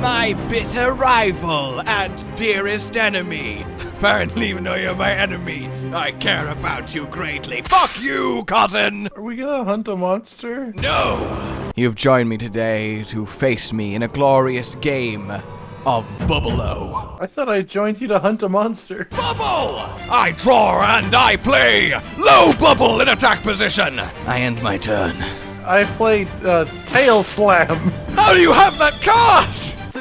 My bitter rival and dearest enemy. Apparently, even though you're my enemy, I care about you greatly. Fuck you, Cotton! Are we gonna hunt a monster? No! You've joined me today to face me in a glorious game of Bubble-O. I thought I joined you to hunt a monster. Bubble! I draw and I play! Low bubble in attack position! I end my turn. I played Tail Slam. How do you have that card?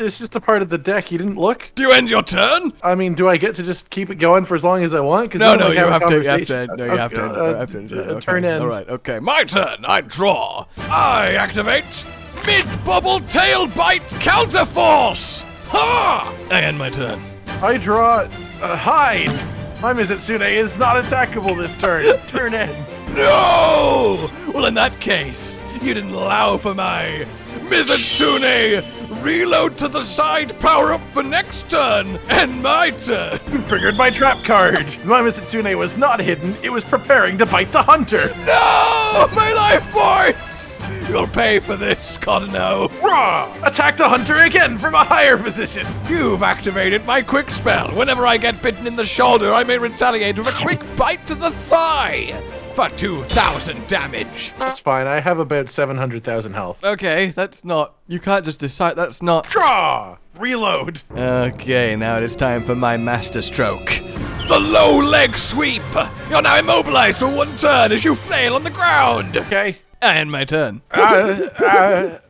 It's just a part of the deck. You didn't look? Do you end your turn? I mean, do I get to just keep it going for as long as I want? No, you have to. Turn end. All right, okay. My turn. I draw. I activate mid-bubble tail bite counterforce. Ha! I end my turn. I draw hide. My Mizutsune is not attackable this turn. Turn ends. No! Well, in that case, you didn't allow for my Mizutsune reload to the side power up for next turn and my turn. You triggered my trap card. My Mizutsune was not hidden. It was preparing to bite the hunter. No! My life points! You'll pay for this, Cotton-O. Raw! Attack the hunter again from a higher position. You've activated my quick spell. Whenever I get bitten in the shoulder, I may retaliate with a quick bite to the thigh for 2,000 damage. That's fine. I have about 700,000 health. Okay, that's not... You can't just decide that's not... Draw! Reload. Okay, now it is time for my master stroke. The low leg sweep. You're now immobilized for one turn as you flail on the ground. Okay. I end my turn. I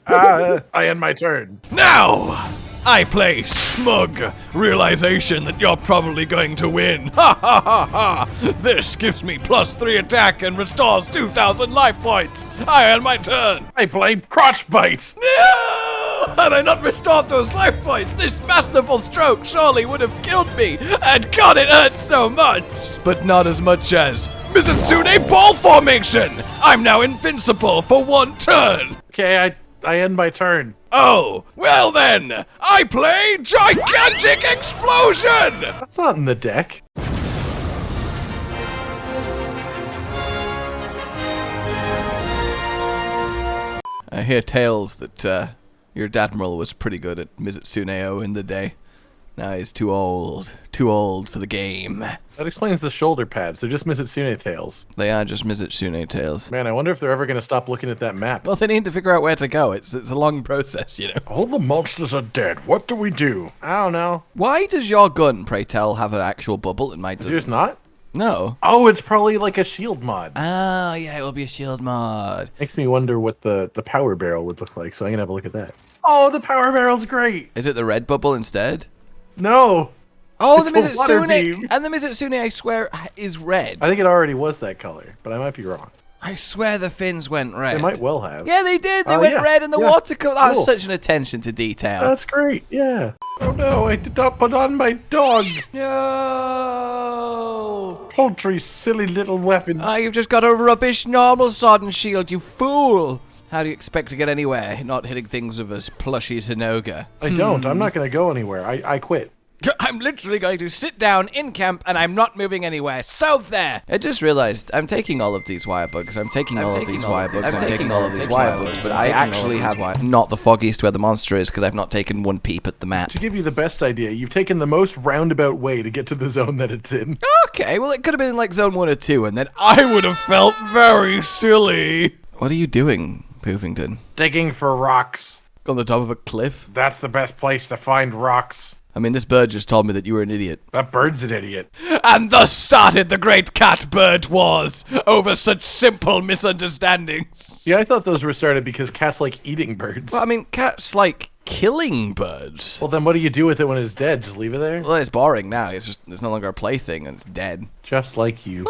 end my turn. Now, I play Smug. Realization that you're probably going to win. Ha ha ha ha. This gives me +3 attack and restores 2,000 life points. I end my turn. I play Crotch Bite. No! Had I not restored those life points, this masterful stroke surely would have killed me. And God, it hurts so much. But not as much as Mizutsune Ball Formation! I'm now invincible for one turn! Okay, I end my turn. Oh, well then, I play Gigantic Explosion! That's not in the deck. I hear tales that your Dadmiral was pretty good at Mizutsune-O in the day. Now he's too old for the game. That explains the shoulder pads. They're just Mizutsune tails. They are just Mizutsune tails. Man, I wonder if they're ever going to stop looking at that map. Well, they need to figure out where to go. It's a long process, you know. All the monsters are dead. What do we do? I don't know. Why does your gun, pray tell, have an actual bubble and mine doesn't? Yours not? No. Oh, it's probably like a shield mod. Oh, yeah, it will be a shield mod. Makes me wonder what the power barrel would look like, so I'm going to have a look at that. Oh, the power barrel's great. Is it the red bubble instead? No. Oh, it's the Mizutsune, beam. and the Mizutsune, I swear, is red. I think it already was that color, but I might be wrong. I swear the fins went red. They might well have. Yeah, they did. They went red in the water color. That was Cool. such an attention to detail. That's great, yeah. Oh no, I did not put on my dog. No. Poultry, silly little weapon. You've just got a rubbish normal sword and shield, you fool. How do you expect to get anywhere not hitting things with a plushy Zenoga? I don't. I'm not going to go anywhere. I quit. I'm literally going to sit down in camp and I'm not moving anywhere. So there! I just realized I'm taking all of these wire bugs. I'm taking all of these wire bugs. But I actually have not the foggiest where the monster is because I've not taken one peep at the map. To give you the best idea, you've taken the most roundabout way to get to the zone that it's in. Okay, well it could have been like zone 1 or 2 and then I would have felt very silly. What are you doing, Poofington? Digging for rocks. On the top of a cliff? That's the best place to find rocks. I mean, this bird just told me that you were an idiot. That bird's an idiot. And thus started the great cat-bird wars over such simple misunderstandings. Yeah, I thought those were started because cats like eating birds. Well, I mean, cats like killing birds. Well, then what do you do with it when it's dead? Just leave it there? Well, it's boring now. It's no longer a plaything and it's dead. Just like you.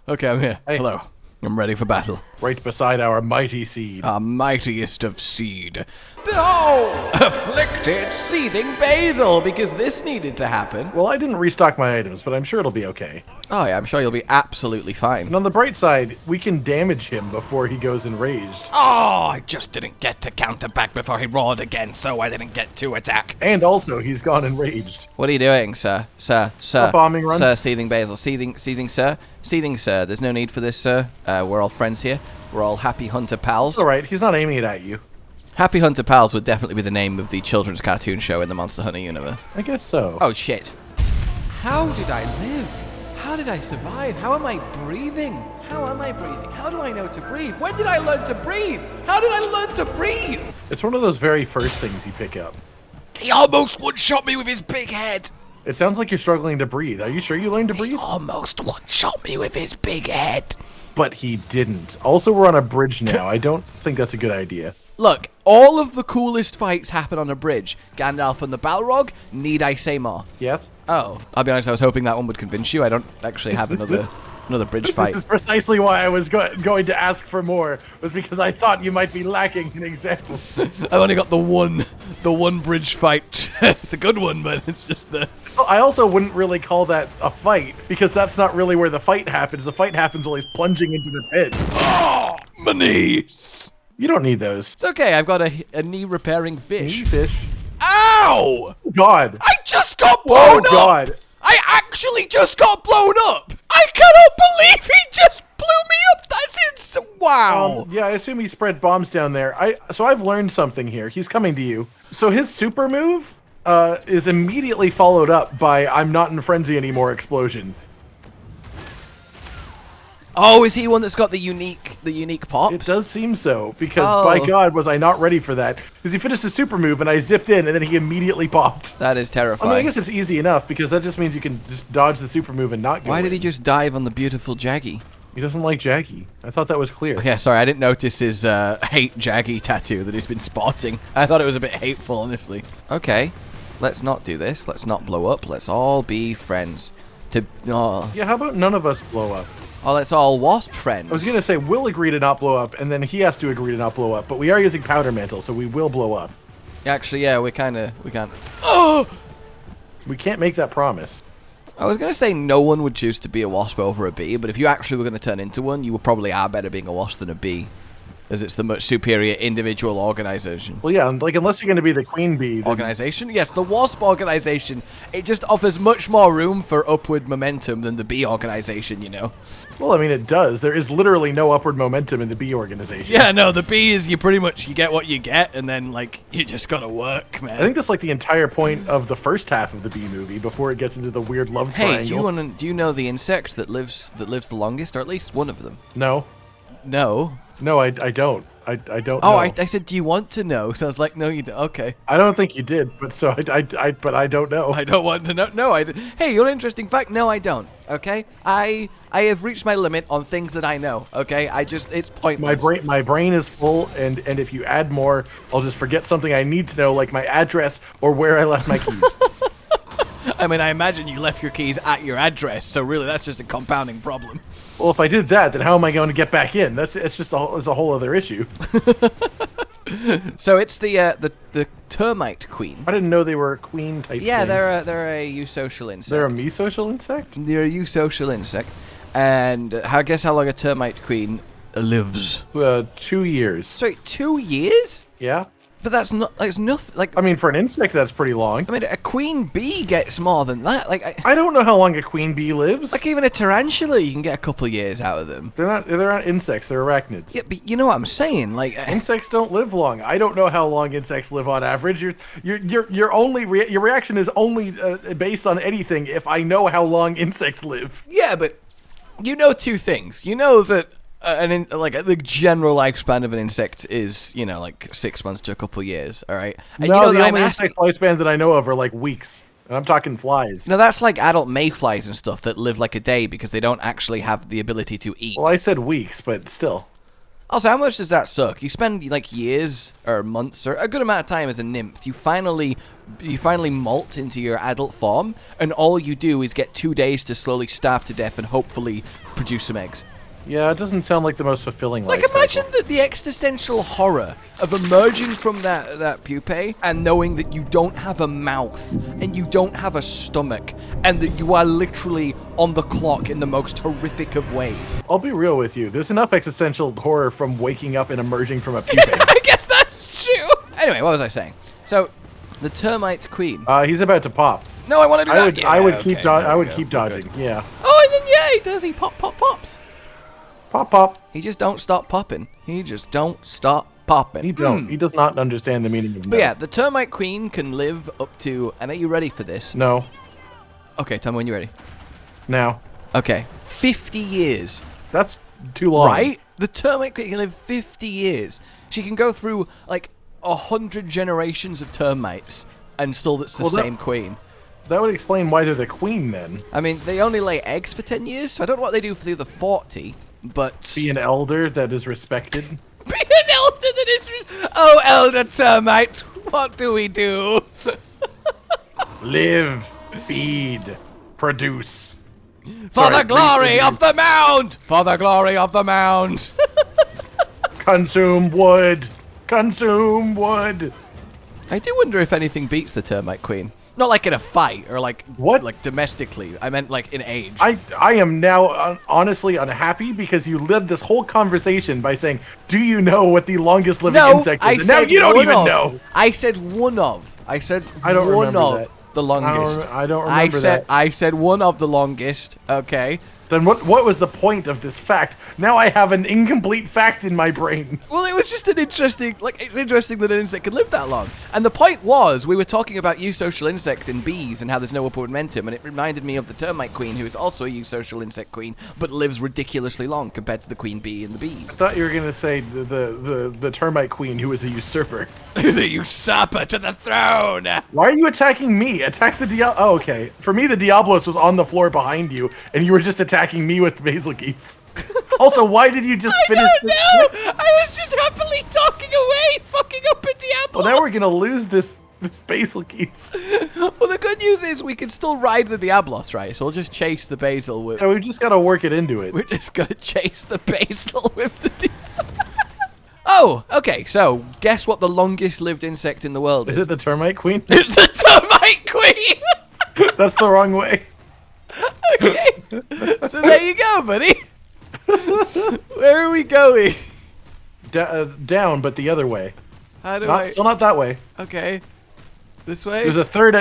Okay, I'm here. Hey. Hello. I'm ready for battle. Right beside our mighty seed. Our mightiest of seed. Behold! Afflicted Seething Bazel, because this needed to happen. Well, I didn't restock my items, but I'm sure it'll be okay. Oh yeah, I'm sure you'll be absolutely fine. And on the bright side, we can damage him before he goes enraged. Oh, I just didn't get to counter back before he roared again, so I didn't get to attack. And also, he's gone enraged. What are you doing, sir? Sir. A bombing run. Sir, Seething Bazel. Seething, sir. Seething, sir. There's no need for this, sir. We're all friends here. We're all happy hunter pals. It's alright, he's not aiming it at you. Happy Hunter Pals would definitely be the name of the children's cartoon show in the Monster Hunter universe. I guess so. Oh, shit. How did I live? How did I survive? How am I breathing? How am I breathing? How do I know to breathe? When did I learn to breathe? How did I learn to breathe? It's one of those very first things you pick up. He almost one-shot me with his big head. It sounds like you're struggling to breathe. Are you sure you learned to breathe? He almost one-shot me with his big head. But he didn't. Also, we're on a bridge now. I don't think that's a good idea. Look, all of the coolest fights happen on a bridge. Gandalf and the Balrog, need I say more? Yes? Oh, I'll be honest, I was hoping that one would convince you. I don't actually have another bridge fight. This is precisely why I was going to ask for more, was because I thought you might be lacking in examples. I've only got the one bridge fight. It's a good one, but it's just the... Well, I also wouldn't really call that a fight, because that's not really where the fight happens. The fight happens while he's plunging into the pit. Oh, my knees! You don't need those. It's okay, I've got a knee-repairing fish. Fish. Ow! Oh, God. I just got blown up! God. I actually just got blown up! I cannot believe he just blew me up! That's insane! Wow! Yeah, I assume he spread bombs down there. So I've learned something here. He's coming to you. So his super move is immediately followed up by "I'm not in frenzy anymore" explosion. Oh, is he one that's got the unique pops? It does seem so, because by God, was I not ready for that. Because he finished his super move, and I zipped in, and then he immediately popped. That is terrifying. I mean, I guess it's easy enough, because that just means you can just dodge the super move and not go Why did he just dive on the beautiful Jaggy? He doesn't like Jaggy. I thought that was clear. Oh, yeah, sorry, I didn't notice his hate Jaggy tattoo that he's been sporting. I thought it was a bit hateful, honestly. Okay, let's not do this. Let's not blow up. Let's all be friends. Yeah, how about none of us blow up? Oh, let's all wasp friends. I was going to say, we'll agree to not blow up, and then he has to agree to not blow up, but we are using powder mantle, so we will blow up. Actually, yeah, we can't. Oh! We can't make that promise. I was going to say no one would choose to be a wasp over a bee, but if you actually were going to turn into one, you probably are better being a wasp than a bee, as it's the much superior individual organization. Well, yeah, like, unless you're going to be the queen bee. Then... Organization? Yes, the wasp organization. It just offers much more room for upward momentum than the bee organization, you know? Well, I mean, it does. There is literally no upward momentum in the bee organization. Yeah, no, the bee is you get what you get, and then, like, you just gotta work, man. I think that's, like, the entire point of the first half of the bee movie before it gets into the weird love triangle. Hey, do you know the insect that lives the longest, or at least one of them? No. No? No, I don't. I don't know. Oh, I said, do you want to know? So I was like, no, you don't. Okay. I don't think you did, but so but I don't know. I don't want to know. No, I did. Hey, you're an interesting fact. No, I don't. Okay. I have reached my limit on things that I know. Okay. It's pointless. My brain is full, and if you add more, I'll just forget something I need to know, like my address or where I left my keys. I mean, I imagine you left your keys at your address, so really that's just a compounding problem. Well, if I did that, then how am I going to get back in? It's just it's a whole other issue. So it's the termite queen. I didn't know they were a queen type. Yeah, thing. they're a eusocial insect. They're a mesocial insect? They're a eusocial insect, and guess how long a termite queen lives? 2 years. Sorry, 2 years? Yeah. But that's nothing. Like, I mean, for an insect, that's pretty long. I mean, a queen bee gets more than that. Like, I don't know how long a queen bee lives. Like, even a tarantula, you can get a couple of years out of them. They're not insects. They're arachnids. Yeah, but you know what I'm saying. Like, insects don't live long. I don't know how long insects live on average. Your reaction is only based on anything if I know how long insects live. Yeah, but you know two things. You know that. The general lifespan of an insect is, like 6 months to a couple of years, all right? And no, the only insect lifespans that I know of are like weeks. And I'm talking flies. No, that's like adult mayflies and stuff that live like a day because they don't actually have the ability to eat. Well, I said weeks, but still. Also, how much does that suck? You spend like years or months or a good amount of time as a nymph. You finally molt into your adult form, and all you do is get 2 days to slowly starve to death and hopefully produce some eggs. Yeah, it doesn't sound like the most fulfilling life cycle. Imagine the existential horror of emerging from that pupae and knowing that you don't have a mouth and you don't have a stomach and that you are literally on the clock in the most horrific of ways. I'll be real with you. There's enough existential horror from waking up and emerging from a pupae. I guess that's true. Anyway, what was I saying? So, the termite queen. He's about to pop. No, I want to do that. I would keep dodging. Yeah. Oh, and then yay, does he pops? Pop, pop. He just don't stop popping. He just don't stop popping. He don't. He does not understand the meaning of no. But yeah, the termite queen can live up to, and are you ready for this? No. Okay, tell me when you're ready. Now. Okay, 50 years. That's too long. Right? The termite queen can live 50 years. She can go through, like, 100 generations of termites, and still that's the same queen. That would explain why they're the queen, then. I mean, they only lay eggs for 10 years, so I don't know what they do for the other 40, but... Be an elder that is respected. Be an elder that is... Oh, elder termite, what do we do? Live, feed, produce. For the glory of the mound! For the glory of the mound! Consume wood! Consume wood! I do wonder if anything beats the termite queen. Not like in a fight, or like... What? Like domestically. I meant like in age. I am now honestly unhappy because you led this whole conversation by saying, do you know what the longest living insect is? And now you don't even know! I said one of. I said I don't one remember of that. the longest. I don't remember that. I said one of the longest, okay? Then what was the point of this fact? Now I have an incomplete fact in my brain. Well, it was just an interesting, like, it's interesting that an insect could live that long. And the point was, we were talking about eusocial insects in bees and how there's no upward momentum, and it reminded me of the termite queen, who is also a eusocial insect queen, but lives ridiculously long compared to the queen bee and the bees. I thought you were gonna say the termite queen, who is a usurper. Who's a usurper to the throne? Why are you attacking me? Attack the Diablo. Oh, okay. For me, the Diablos was on the floor behind you, and you were just attacking me with Bazelgeuse. Also, why did you just finish I don't know! I was just happily talking away, fucking up a Diablo! Well, now we're gonna lose this Bazelgeuse. Well, the good news is we can still ride the Diablos, right? So we'll just chase the basil with... Yeah, we've just gotta work it into it. We're just gonna chase the basil with the Oh, okay, so guess what the longest lived insect in the world is? Is it the termite queen? It's the termite queen! That's the wrong way. Okay, so there you go, buddy. Where are we going? Down, but the other way. How do I... Still not that way. Okay, this way? There's a third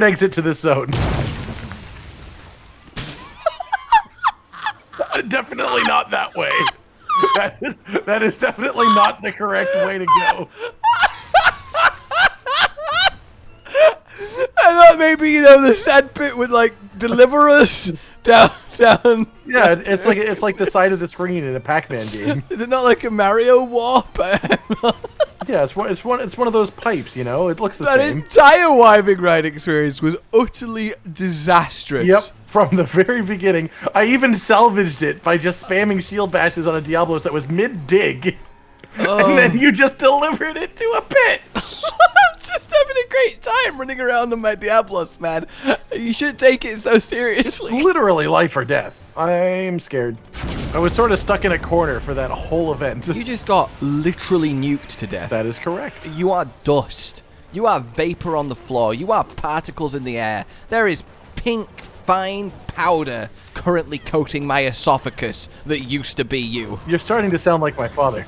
exit to this zone. Definitely not that way. That is definitely not the correct way to go. I thought maybe, you know, the sad pit would, like, deliver us down. Yeah, it's like the side of the screen in a Pac-Man game. Is it not like a Mario warp? Yeah, it's one of those pipes, you know. It looks the that same. Entire wiving ride experience was utterly disastrous. Yep, from the very beginning. I even salvaged it by just spamming shield bashes on a Diablos that was mid-dig. And then you just delivered it to a pit. I'm just having a great time running around on my Diablos, man. You shouldn't take it so seriously. It's literally life or death. I'm scared. I was sort of stuck in a corner for that whole event. You just got literally nuked to death. That is correct. You are dust. You are vapor on the floor. You are particles in the air. There is pink, fine powder currently coating my esophagus that used to be you. You're starting to sound like my father.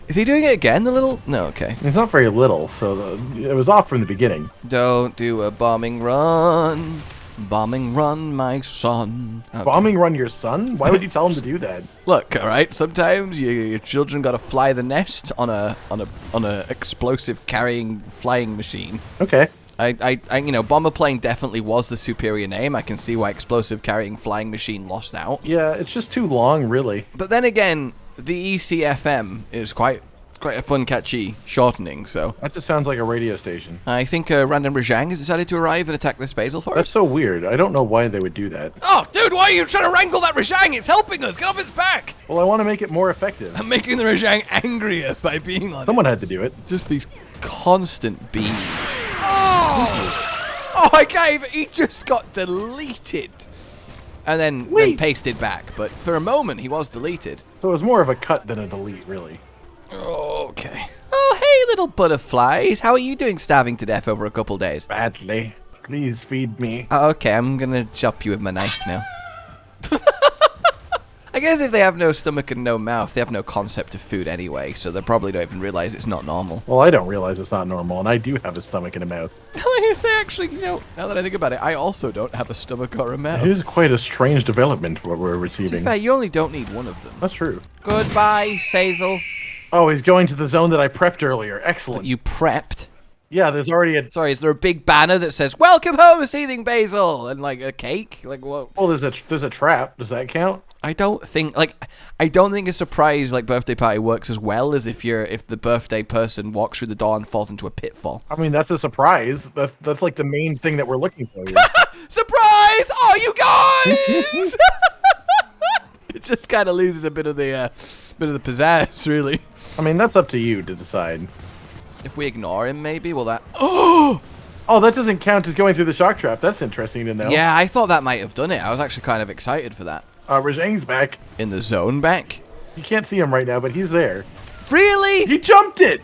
Is he doing it again, the little... No, okay. It's not very little, so it was off from the beginning. Don't do a bombing run. Bombing run, my son. Okay. Bombing run your son? Why would you tell him to do that? Look, all right. Sometimes your children got to fly the nest on a explosive carrying flying machine. Okay. I you know, bomber plane definitely was the superior name. I can see why explosive carrying flying machine lost out. Yeah, it's just too long, really. But then again, the ECFM is quite a fun, catchy shortening, so... That just sounds like a radio station. I think random RageGang has decided to arrive and attack this basil for us. That's so weird. I don't know why they would do that. Oh, dude, why are you trying to wrangle that RageGang? It's helping us! Get off its back! Well, I want to make it more effective. I'm making the RageGang angrier by being on Someone had to do it. Just these constant beams. Oh! Oh, I can't even... He just got deleted. And then pasted back, but for a moment he was deleted. So it was more of a cut than a delete, really. Okay. Oh, hey, little butterflies. How are you doing starving to death over a couple days? Badly. Please feed me. Okay, I'm gonna chop you with my knife now. I guess if they have no stomach and no mouth, they have no concept of food anyway, so they probably don't even realize it's not normal. Well, I don't realize it's not normal, and I do have a stomach and a mouth. Like you say, actually, you know, now that I think about it, I also don't have a stomach or a mouth. It is quite a strange development what we're To receiving. be fair, you only don't need one of them. That's true. Goodbye, Citadel. Oh, he's going to the zone that I prepped earlier. Excellent. You prepped? Yeah, there's already a... Sorry, is there a big banner that says, "Welcome home, Seething Bazel," and like a cake? Like what? Well, there's a trap. Does that count? I don't think a surprise like birthday party works as well as if the birthday person walks through the door and falls into a pitfall. I mean, that's a surprise. That's like the main thing that we're looking for here. Surprise! Oh, you guys! It just kind of loses a bit of the pizzazz, really. I mean, that's up to you to decide. If we ignore him, maybe will that? Oh, that doesn't count as going through the shock trap. That's interesting to know. Yeah, I thought that might have done it. I was actually kind of excited for that. RageGaming's back. In the zone back? You can't see him right now, but he's there. Really? He jumped it!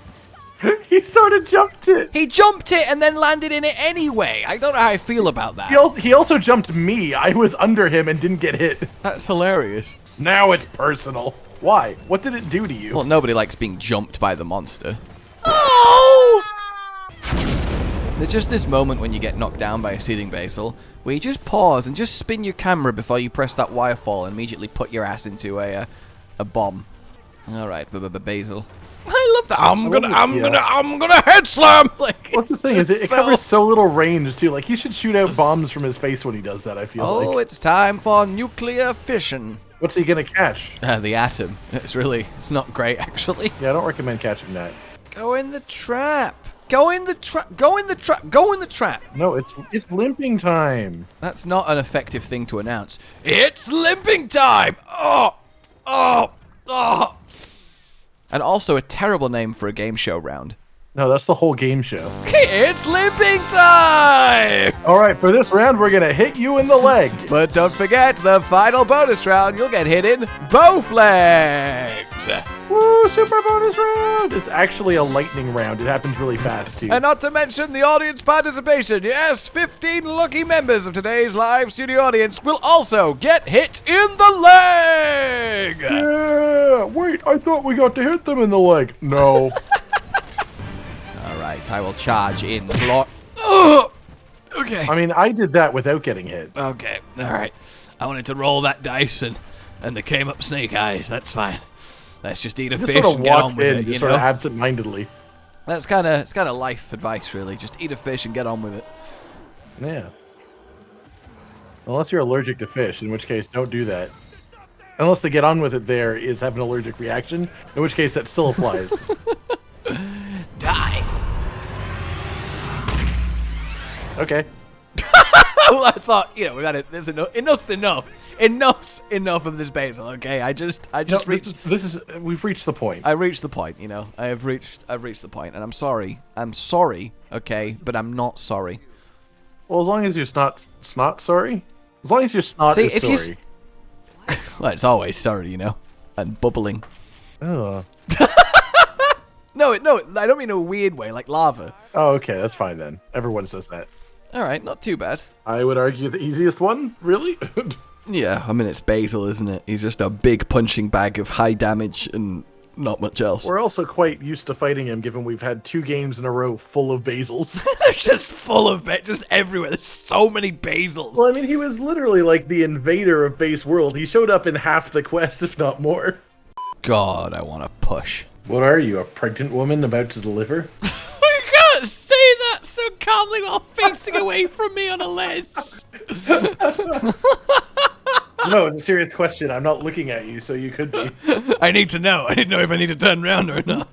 He sort of jumped it! He jumped it and then landed in it anyway. I don't know how I feel about that. He also jumped me. I was under him and didn't get hit. That's hilarious. Now it's personal. Why? What did it do to you? Well, nobody likes being jumped by the monster. Oh! There's just this moment when you get knocked down by a Seething Bazel where you just pause and just spin your camera before you press that wirefall and immediately put your ass into a bomb. All right, Bazel. I love that. I'm gonna head slam. Like, what's the thing is it covers so little range too. Like he should shoot out bombs from his face when he does that. I feel like. Oh, it's time for nuclear fission. What's he gonna catch? The atom. It's not great actually. Yeah, I don't recommend catching that. Go in the trap. Go in the trap. Go in the trap. Go in the trap. No, it's limping time. That's not an effective thing to announce. It's limping time. Oh. And also a terrible name for a game show round. No, that's the whole game show. It's limping time! All right, for this round, we're gonna hit you in the leg. But don't forget, the final bonus round, you'll get hit in both legs. Woo, super bonus round! It's actually a lightning round. It happens really fast, too. And not to mention the audience participation. Yes, 15 lucky members of today's live studio audience will also get hit in the leg! Yeah! Wait, I thought we got to hit them in the leg. No. Alright, I will charge in block. Okay. I mean, I did that without getting hit. Okay, alright. I wanted to roll that dice and they came up snake eyes. That's fine. Let's just eat a fish and get on with it, just sort of absent-mindedly. It's kind of life advice, really. Just eat a fish and get on with it. Yeah. Unless you're allergic to fish, in which case, don't do that. Unless the get on with it there is have an allergic reaction, in which case that still applies. Die. Okay. Well, I thought, you know, we got it. There's enough's enough. Enough's enough of this basil. Okay, I just we've reached the point. I reached the point. You know, I've reached the point, and I'm sorry. I'm sorry. Okay, but I'm not sorry. Well, as long as you're snot sorry. As long as your snot is sorry. Well, it's always sorry, you know, and bubbling. Oh. No, I don't mean a weird way, like lava. Oh, okay, that's fine then. Everyone says that. All right, not too bad. I would argue the easiest one, really. Yeah, I mean, it's Bazel, isn't it? He's just a big punching bag of high damage and not much else. We're also quite used to fighting him, given we've had 2 games in a row full of Bazels. They're just full of just everywhere. There's so many Bazels. Well, I mean, he was literally like the invader of Base World. He showed up in half the quest, if not more. God, I want to push. What are you, a pregnant woman about to deliver? You can't say that so calmly while facing away from me on a ledge. No, it's a serious question. I'm not looking at you, so you could be. I need to know. I need to know if I need to turn around or not.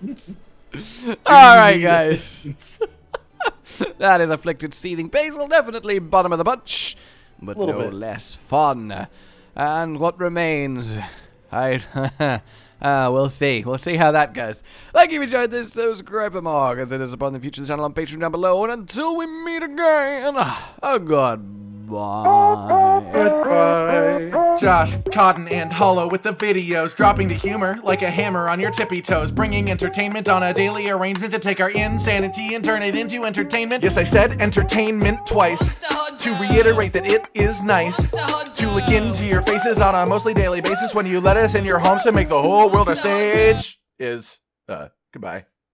All right, guys. That is Afflicted, Seething, Bazel. Definitely bottom of the bunch, but no less fun. And what remains? We'll see. We'll see how that goes. Like if you enjoyed this, subscribe for more. Consider supporting the future of the channel on Patreon down below. And until we meet again, goodbye. Goodbye. Josh, Cotton, and Hollow with the videos, dropping the humor like a hammer on your tippy toes, bringing entertainment on a daily arrangement to take our insanity and turn it into entertainment. Yes, I said entertainment twice. to reiterate that it is nice to look into your faces on a mostly daily basis when you let us in your homes to make the whole world a stage. Goodbye.